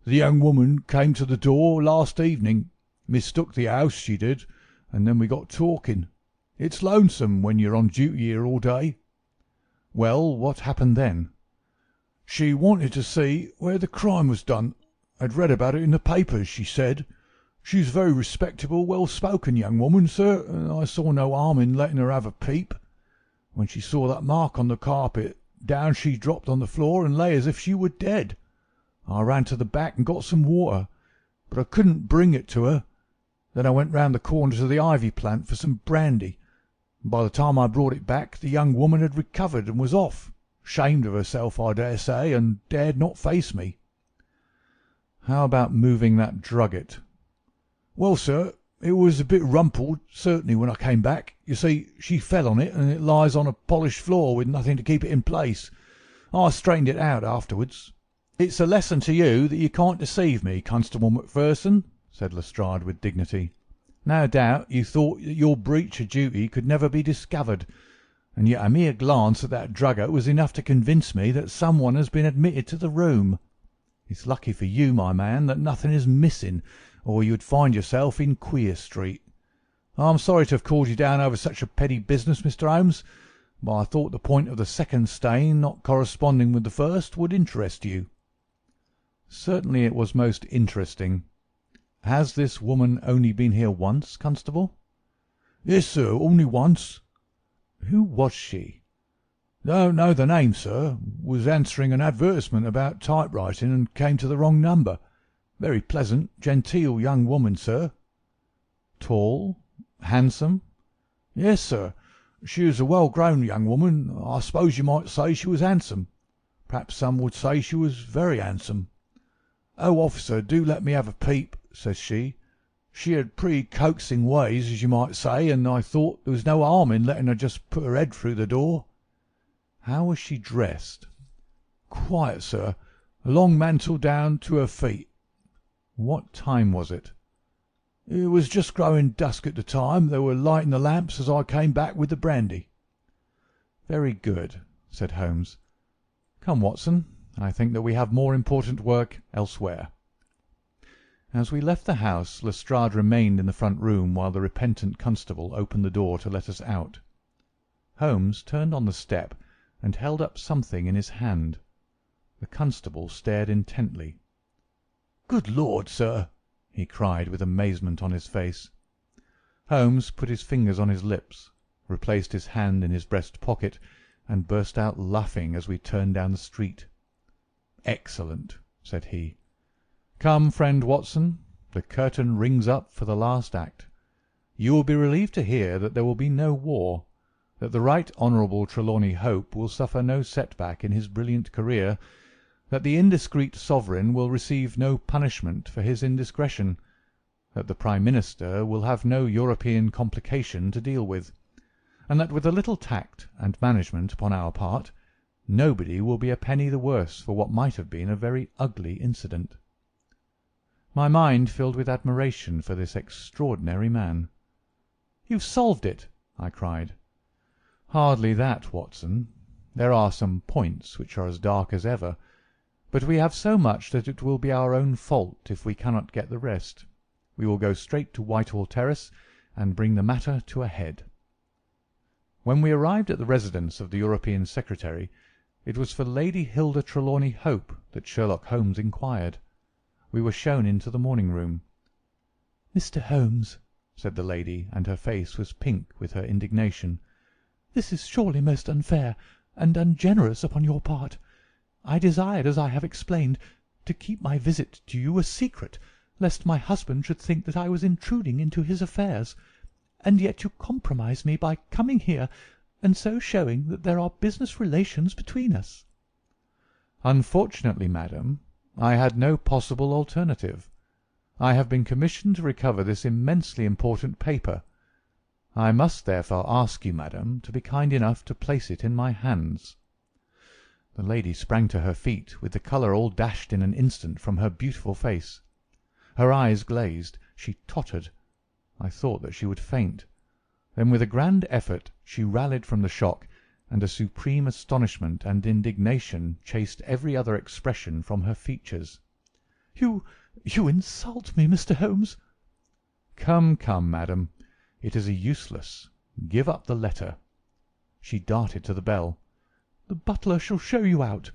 The young woman came to the door last evening, mistook the house, she did, and then we got talking. It's lonesome when you're on duty here all day." "Well, what happened then?" "She wanted to see where the crime was done. I'd read about it in the papers, she said. She's a very respectable, well-spoken young woman, sir, and I saw no harm in letting her have a peep. When she saw that mark on the carpet, down she dropped on the floor and lay as if she were dead. I ran to the back and got some water, but I couldn't bring it to her. Then I went round the corner to the ivy plant for some brandy. By the time I brought it back, the young woman had recovered and was off, ashamed of herself, I dare say, and dared not face me." "How about moving that drugget?" "Well, sir, it was a bit rumpled, certainly, when I came back. You see, she fell on it, and it lies on a polished floor with nothing to keep it in place. I straightened it out afterwards." "It's a lesson to you that you can't deceive me, Constable Macpherson," said Lestrade with dignity. "No doubt you thought that your breach of duty could never be discovered, and yet a mere glance at that drugget was enough to convince me that someone has been admitted to the room. It's lucky for you, my man, that nothing is missing, or you'd find yourself in Queer Street. I'm sorry to have called you down over such a petty business, Mr. Holmes, but I thought the point of the second stain not corresponding with the first would interest you." "Certainly it was most interesting. Has this woman only been here once, Constable?" "Yes, sir, only once." "Who was she?" "Don't know the name, sir. Was answering an advertisement about typewriting and came to the wrong number. Very pleasant, genteel young woman, sir." "Tall? Handsome?" "Yes, sir. She was a well-grown young woman. I suppose you might say she was handsome. Perhaps some would say she was very handsome. 'Oh, officer, do let me have a peep,' says she. She had pretty coaxing ways, as you might say, and I thought there was no harm in letting her just put her head through the door." "How was she dressed?" "Quiet, sir. A long mantle down to her feet." "What time was it?" "It was just growing dusk at the time. They were lighting the lamps as I came back with the brandy." "Very good," said Holmes. "Come, Watson, I think that we have more important work elsewhere." As we left the house, Lestrade remained in the front room while the repentant constable opened the door to let us out. Holmes turned on the step and held up something in his hand. The constable stared intently. "Good Lord, sir!" he cried with amazement on his face. Holmes put his fingers on his lips, replaced his hand in his breast pocket, and burst out laughing as we turned down the street. "Excellent," said he. "Come, friend Watson, the curtain rings up for the last act. You will be relieved to hear that there will be no war, that the Right Honourable Trelawney Hope will suffer no setback in his brilliant career, that the indiscreet sovereign will receive no punishment for his indiscretion, that the Prime Minister will have no European complication to deal with, and that with a little tact and management upon our part, nobody will be a penny the worse for what might have been a very ugly incident." My mind filled with admiration for this extraordinary man. "You've solved it!" I cried. "Hardly that, Watson. There are some points which are as dark as ever, but we have so much that it will be our own fault if we cannot get the rest. We will go straight to Whitehall Terrace and bring the matter to a head." When we arrived at the residence of the European Secretary, it was for Lady Hilda Trelawney Hope that Sherlock Holmes inquired. We were shown into the morning-room. "Mr. Holmes," said the lady, and her face was pink with her indignation, "this is surely most unfair and ungenerous upon your part. I desired, as I have explained, to keep my visit to you a secret, lest my husband should think that I was intruding into his affairs, and yet you compromise me by coming here and so showing that there are business relations between us." "Unfortunately, madam, I had no possible alternative. I have been commissioned to recover this immensely important paper. I must therefore ask you, madam, to be kind enough to place it in my hands." The lady sprang to her feet, with the colour all dashed in an instant from her beautiful face. Her eyes glazed. She tottered. I thought that she would faint. Then with a grand effort she rallied from the shock, and a supreme astonishment and indignation chased every other expression from her features. You insult me, Mr. Holmes." "Come, come, madam, it is useless. Give up the letter." She darted to the bell. "The butler shall show you out."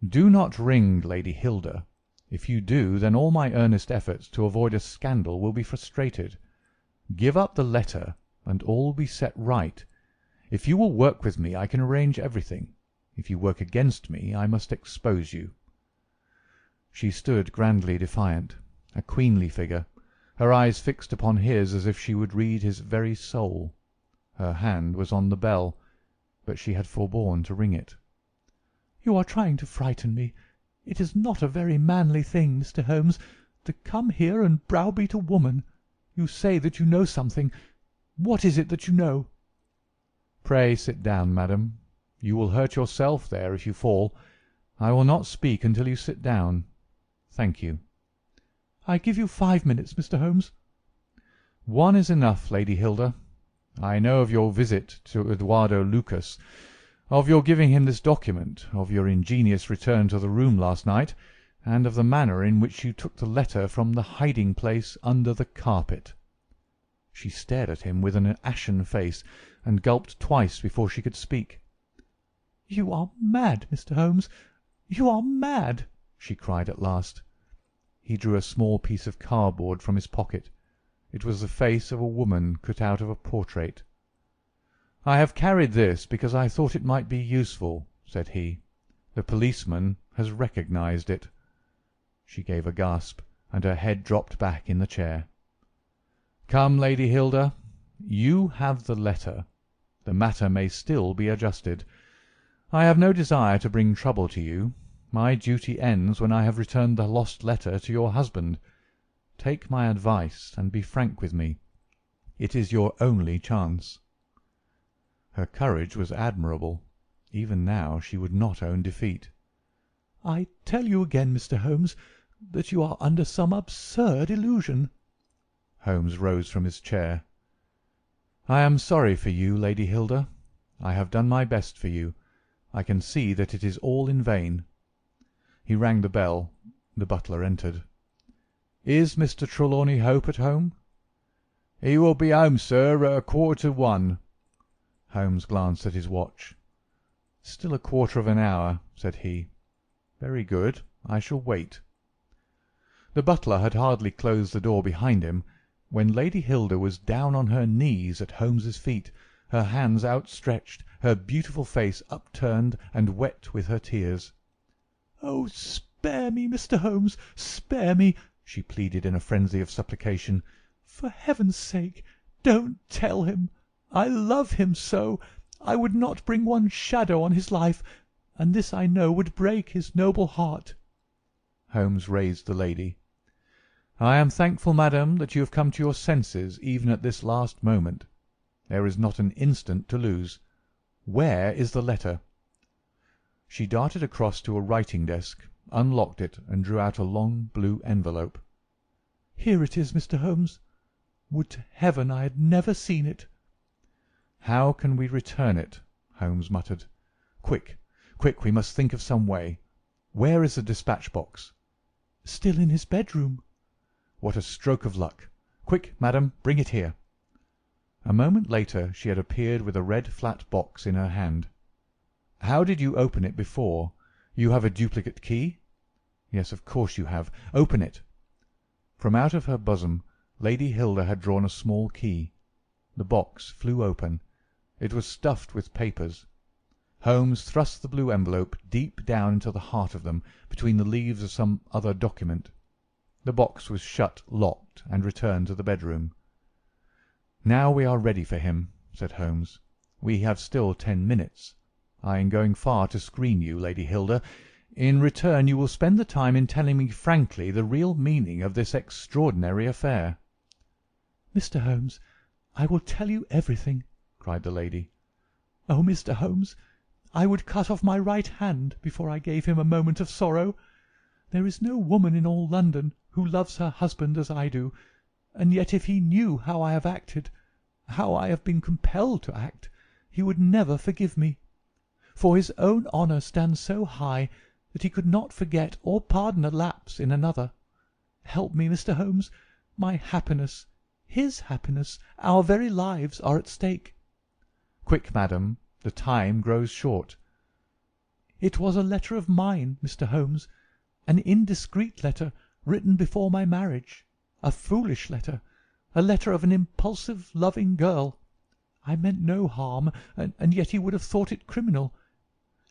"Do not ring, Lady Hilda. If you do, then all my earnest efforts to avoid a scandal will be frustrated. Give up the letter, and all will be set right. If you will work with me, I can arrange everything. If you work against me, I must expose you." She stood grandly defiant, a queenly figure, her eyes fixed upon his as if she would read his very soul. Her hand was on the bell, but she had forborne to ring it. "You are trying to frighten me. It is not a very manly thing, Mr. Holmes, to come here and browbeat a woman. You say that you know something. What is it that you know?" "Pray sit down, madam. You will hurt yourself there if you fall. I will not speak until you sit down. Thank you." "I give you 5 minutes, Mr. Holmes." "One is enough, Lady Hilda. I know of your visit to Eduardo Lucas, of your giving him this document, of your ingenious return to the room last night, and of the manner in which you took the letter from the hiding-place under the carpet." She stared at him with an ashen face, and gulped twice before she could speak. "You are mad, Mr. Holmes. You are mad!" she cried at last. He drew a small piece of cardboard from his pocket. It was the face of a woman cut out of a portrait. "I have carried this because I thought it might be useful," said he. "The policeman has recognized it." She gave a gasp, and her head dropped back in the chair. "Come, Lady Hilda, you have the letter. The matter may still be adjusted. I have no desire to bring trouble to you. My duty ends when I have returned the lost letter to your husband. Take my advice and be frank with me. It is your only chance." Her courage was admirable. Even now she would not own defeat. "I tell you again, Mr. Holmes, that you are under some absurd illusion." Holmes rose from his chair. "I am sorry for you, Lady Hilda. I have done my best for you. I can see that it is all in vain." He rang the bell. The butler entered. "Is Mr. Trelawney Hope at home?" "He will be home, sir, at 1:15. Holmes glanced at his watch. "Still a quarter of an hour," said he. "Very good. I shall wait." The butler had hardly closed the door behind him when Lady Hilda was down on her knees at Holmes's feet, her hands outstretched, her beautiful face upturned and wet with her tears. "Oh, spare me, Mr. Holmes, spare me!" she pleaded in a frenzy of supplication. "For heaven's sake, don't tell him. I love him so. I would not bring one shadow on his life, and this I know would break his noble heart." Holmes raised the lady. "I am thankful, madam, that you have come to your senses even at this last moment. There is not an instant to lose. Where is the letter?" She darted across to a writing-desk, unlocked it, and drew out a long blue envelope. "Here it is, Mr. Holmes. Would to heaven I had never seen it." "How can we return it?" Holmes muttered. "Quick, quick, we must think of some way. Where is the dispatch-box?" "Still in his bedroom." "What a stroke of luck! Quick, madam, bring it here." A moment later she had appeared with a red flat box in her hand. "How did you open it before? You have a duplicate key?" "Yes, of course you have. Open it." From out of her bosom Lady Hilda had drawn a small key. The box flew open. It was stuffed with papers. Holmes thrust the blue envelope deep down into the heart of them, between the leaves of some other document. The box was shut, locked, and returned to the bedroom. "Now we are ready for him," said Holmes. "We have still 10 minutes. I am going far to screen you, Lady Hilda. In return you will spend the time in telling me frankly the real meaning of this extraordinary affair." "Mr. Holmes, I will tell you everything," cried the lady. "Oh, Mr. Holmes, I would cut off my right hand before I gave him a moment of sorrow. There is no woman in all London who loves her husband as I do, and yet if he knew how I have acted, how I have been compelled to act, he would never forgive me. For his own honour stands so high that he could not forget or pardon a lapse in another. Help me, Mr. Holmes. My happiness, his happiness, our very lives are at stake." "Quick, madam, the time grows short." "It was a letter of mine, Mr. Holmes, an indiscreet letter written before my marriage, a foolish letter, a letter of an impulsive, loving girl. I meant no harm, and yet he would have thought it criminal.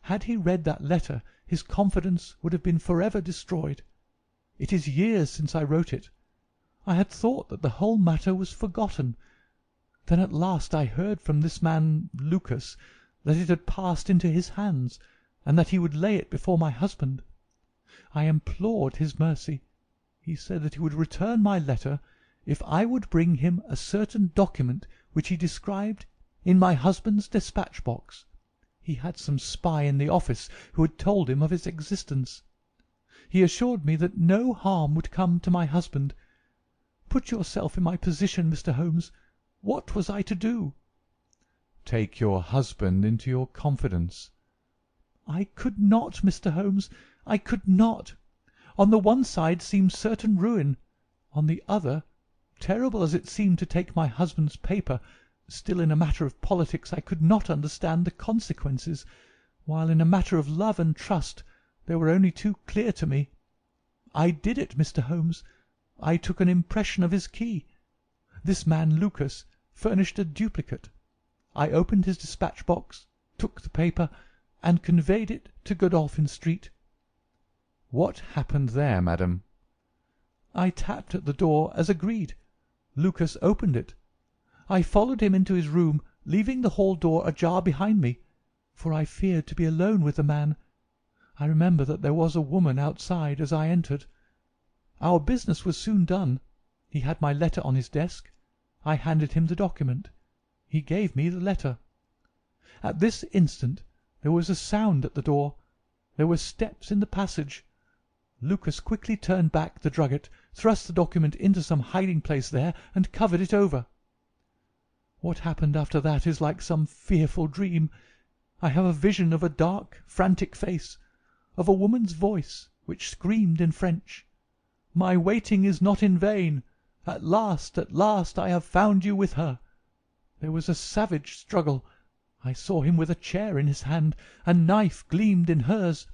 Had he read that letter his confidence would have been forever destroyed. It is years since I wrote it. I had thought that the whole matter was forgotten. Then at last I heard from this man Lucas that it had passed into his hands, and that he would lay it before my husband. I implored his mercy. He said that he would return my letter if I would bring him a certain document which he described in my husband's despatch-box. He had some spy in the office who had told him of its existence. He assured me that no harm would come to my husband. Put yourself in my position, Mr. Holmes. What was I to do?" "Take your husband into your confidence." "I could not, Mr. Holmes. I could not. On the one side seemed certain ruin. On the other, terrible as it seemed to take my husband's paper, still in a matter of politics I could not understand the consequences, while in a matter of love and trust they were only too clear to me. I did it, Mr. Holmes. I took an impression of his key. This man Lucas furnished a duplicate. I opened his dispatch-box, took the paper, and conveyed it to Godolphin Street." "What happened there, madam?" "I tapped at the door as agreed. Lucas opened it. I followed him into his room, leaving the hall door ajar behind me, for I feared to be alone with the man. I remember that there was a woman outside as I entered. Our business was soon done. He had my letter on his desk. I handed him the document. He gave me the letter. At this instant there was a sound at the door. There were steps in the passage. Lucas quickly turned back the drugget, thrust the document into some hiding-place there, and covered it over. What happened after that is like some fearful dream. I have a vision of a dark, frantic face, of a woman's voice, which screamed in French, 'My waiting is not in vain. At last, I have found you with her.' There was a savage struggle. I saw him with a chair in his hand. A knife gleamed in hers.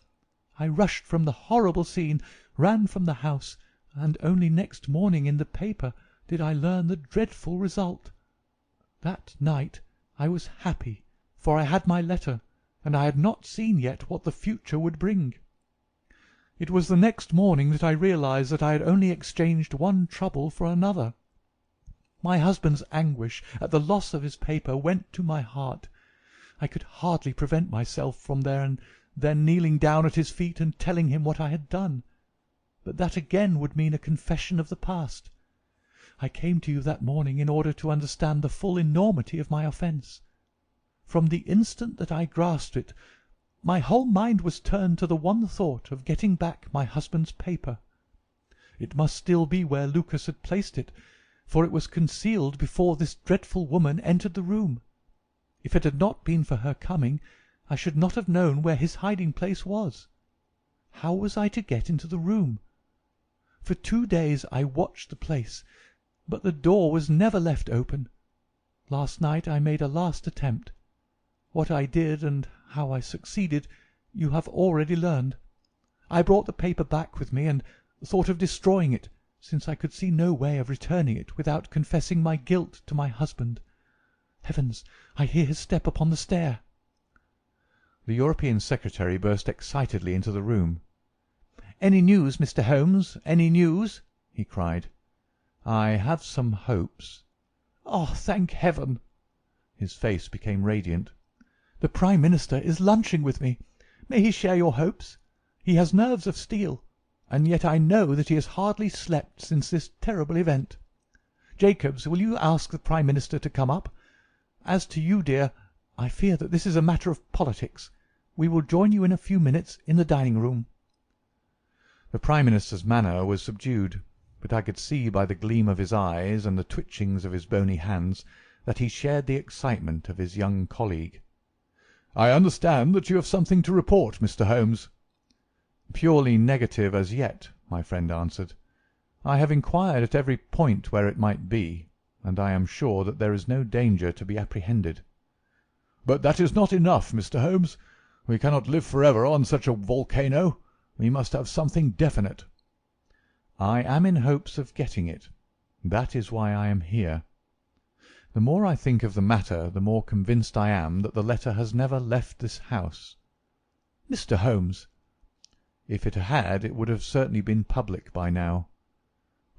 I rushed from the horrible scene, ran from the house, and only next morning in the paper did I learn the dreadful result. That night I was happy, for I had my letter, and I had not seen yet what the future would bring. It was the next morning that I realized that I had only exchanged one trouble for another. My husband's anguish at the loss of his paper went to my heart. I could hardly prevent myself from there and then kneeling down at his feet and telling him what I had done. But that again would mean a confession of the past. I came to you that morning in order to understand the full enormity of my offence. From the instant that I grasped it, my whole mind was turned to the one thought of getting back my husband's paper. It must still be where Lucas had placed it, for it was concealed before this dreadful woman entered the room. If it had not been for her coming, I should not have known where his hiding-place was. How was I to get into the room? For 2 days I watched the place, but the door was never left open. Last night I made a last attempt. What I did and how I succeeded you have already learned. I brought the paper back with me and thought of destroying it, since I could see no way of returning it without confessing my guilt to my husband. Heavens, I hear his step upon the stair." The European secretary burst excitedly into the room. "Any news, Mr. Holmes? Any news?" he cried. "I have some hopes." "Oh, thank heaven!" His face became radiant. "The Prime Minister is lunching with me. May he share your hopes? He has nerves of steel, and yet I know that he has hardly slept since this terrible event. Jacobs, will you ask the Prime Minister to come up? As to you, dear, I fear that this is a matter of politics. We will join you in a few minutes in the dining-room." The Prime Minister's manner was subdued, but I could see by the gleam of his eyes and the twitchings of his bony hands that he shared the excitement of his young colleague. "I understand that you have something to report, Mr. Holmes." "Purely negative as yet," my friend answered. "I have inquired at every point where it might be, and I am sure that there is no danger to be apprehended." "But that is not enough, Mr. Holmes. We cannot live forever on such a volcano. We must have something definite." "I am in hopes of getting it. That is why I am here. The more I think of the matter, the more convinced I am that the letter has never left this house." "Mr. Holmes!" "If it had, it would have certainly been public by now."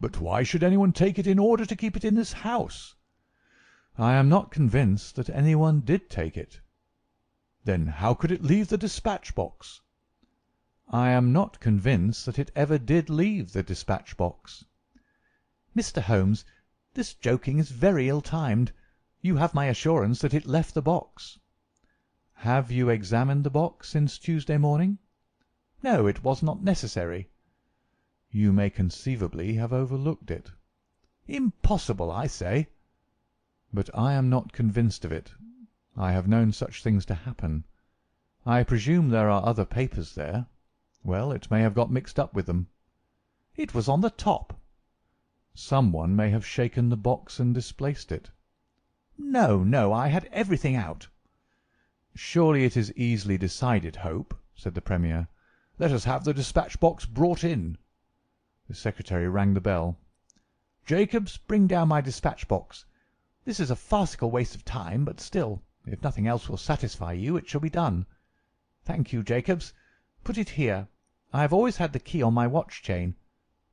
"But why should anyone take it in order to keep it in this house?" "I am not convinced that anyone did take it." "Then how could it leave the dispatch-box?" "I am not convinced that it ever did leave the dispatch-box." "Mr. Holmes, this joking is very ill-timed. You have my assurance that it left the box." "Have you examined the box since Tuesday morning?" "No, it was not necessary." "You may conceivably have overlooked it." "Impossible, I say." "But I am not convinced of it. I have known such things to happen. I presume there are other papers there. Well, it may have got mixed up with them." "It was on the top." "Someone may have shaken the box and displaced it." "No, no, I had everything out." "Surely it is easily decided, Hope," said the Premier. "Let us have the dispatch-box brought in." The secretary rang the bell. "Jacobs, bring down my dispatch-box. This is a farcical waste of time, but still, if nothing else will satisfy you, it shall be done. Thank you, Jacobs. Put it here. I have always had the key on my watch-chain.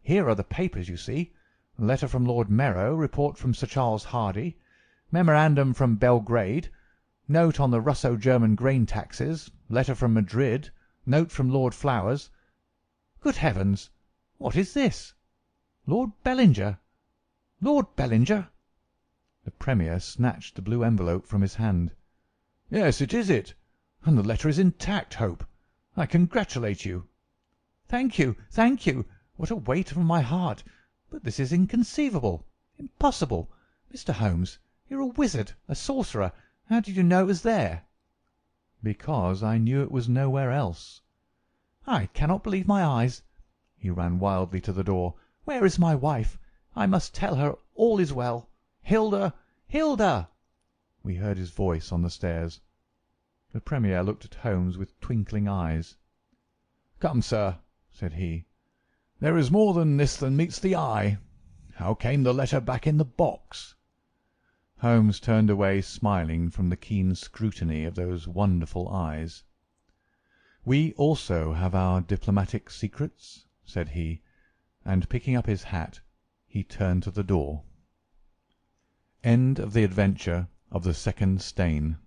Here are the papers, you see. Letter from Lord Merrow, report from Sir Charles Hardy, memorandum from Belgrade, note on the Russo-German grain taxes, letter from Madrid, note from Lord Flowers. Good heavens! What is this? Lord Bellinger! Lord Bellinger!" The Premier snatched the blue envelope from his hand. "Yes, it is it. And the letter is intact, Hope. I congratulate you." "Thank you, thank you. What a weight from my heart. But this is inconceivable. Impossible. Mr. Holmes, you're a wizard, a sorcerer. How did you know it was there?" "Because I knew it was nowhere else." "I cannot believe my eyes." He ran wildly to the door. "Where is my wife? I must tell her all is well. Hilda! Hilda!" We heard his voice on the stairs. The Premier looked at Holmes with twinkling eyes. "Come, sir," said he, "there is more than this that meets the eye. How came the letter back in the box?" Holmes turned away smiling from the keen scrutiny of those wonderful eyes. "We also have our diplomatic secrets," said he, and picking up his hat, he turned to the door. End of the adventure of the second stain.